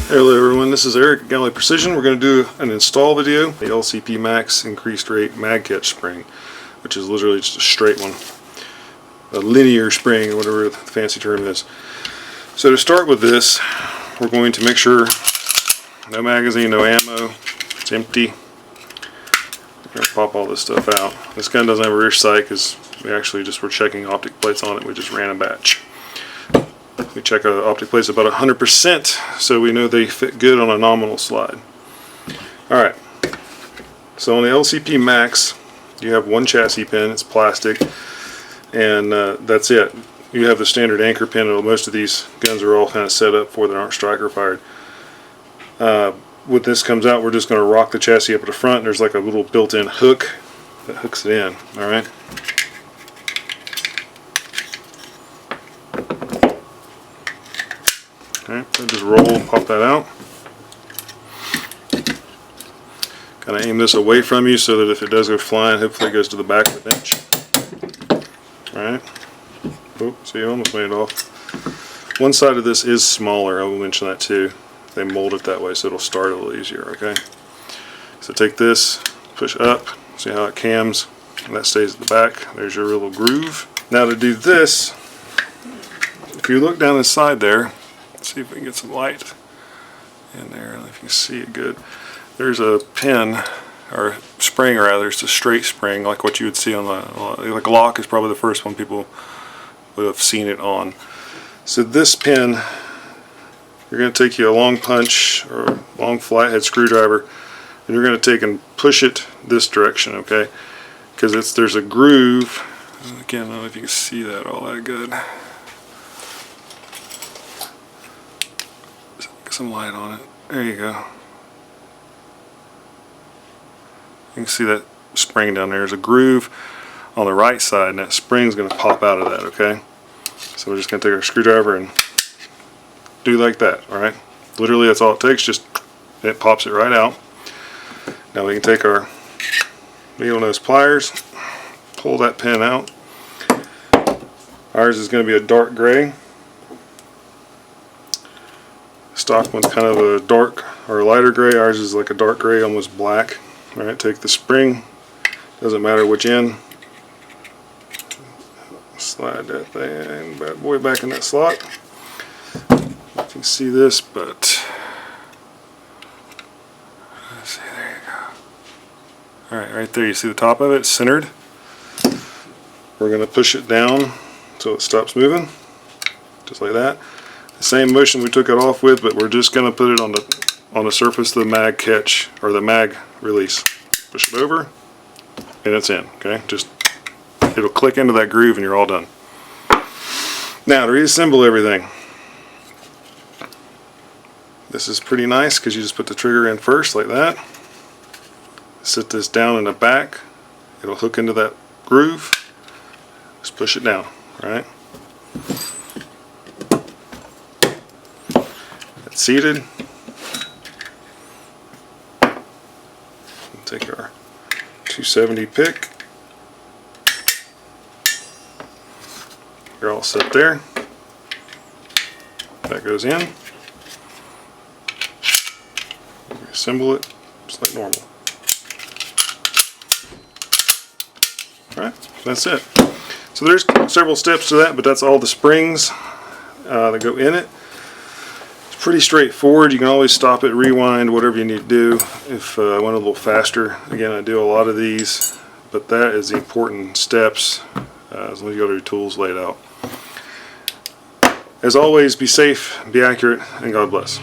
Hello everyone, this is Eric at Galloway Precision. We're going to do an install video, the LCP MAX increased rate mag catch spring, which is literally just a straight one, a linear spring or whatever the fancy term is. So to start with this, we're going to make sure no magazine, no ammo, it's empty. We're going to pop all this stuff out. This gun doesn't have a rear sight because we actually just were checking optic plates on it. We just ran a batch. We check our optic plates about 100%, so we know they fit good on a nominal slide. Alright, so on the LCP MAX, you have one chassis pin, it's plastic, and that's it. You have the standard anchor pin, and most of these guns are all kind of set up for that aren't striker fired. When this comes out, we're just going to rock the chassis up at the front. There's like a little built-in hook that hooks it in. Alright. Alright, so just roll, pop that out. Kind of aim this away from you so that if it does go flying, hopefully it goes to the back of the bench. Alright. Oh, see, I almost made it off. One side of this is smaller, I will mention that too. They mold it that way so it'll start a little easier, okay? So take this, push up, see how it cams, and that stays at the back. There's your little groove. Now to do this, if you look down the side there, see if we can get some light in there, and if you can see it good. There's a pin, or spring rather, it's a straight spring like what you would see on the Glock is probably the first one people would have seen it on. So this pin, you're going to take you a long punch or a long flathead screwdriver, and you're going to take and push it this direction, okay? Because there's a groove. Again, I don't know if you can see that all that good. Some light on it. There you go. You can see that spring down there. There's a groove on the right side, and that spring's going to pop out of that, okay? So we're just going to take our screwdriver and do like that, alright? Literally that's all it takes, just it pops it right out. Now we can take our needle nose pliers, pull that pin out. Ours is going to be a dark gray. Stock one's kind of a dark or a lighter gray. Ours is like a dark gray, almost black. Alright, take the spring, doesn't matter which end, slide that thing, bad boy, back in that slot. You can see this, but let's see, there you go. Alright, right there, you see the top of it, it's centered. We're going to push it down so it stops moving, just like that. The same motion we took it off with, but we're just going to put it on the surface of the mag catch, or the mag release. Push it over, and it's in, okay? Just, it'll click into that groove and you're all done. Now to reassemble everything, this is pretty nice because you just put the trigger in first like that. Sit this down in the back, it'll hook into that groove. Just push it down, right? It's seated. Take our 270 pick. You're all set there. That goes in. Assemble it just like normal. Alright, that's it. So there's several steps to that, but that's all the springs that go in it. It's pretty straightforward. You can always stop it, rewind, whatever you need to do. If I went a little faster, again, I do a lot of these, but that is the important steps as long as you got your tools laid out. As always, be safe, be accurate, and God bless.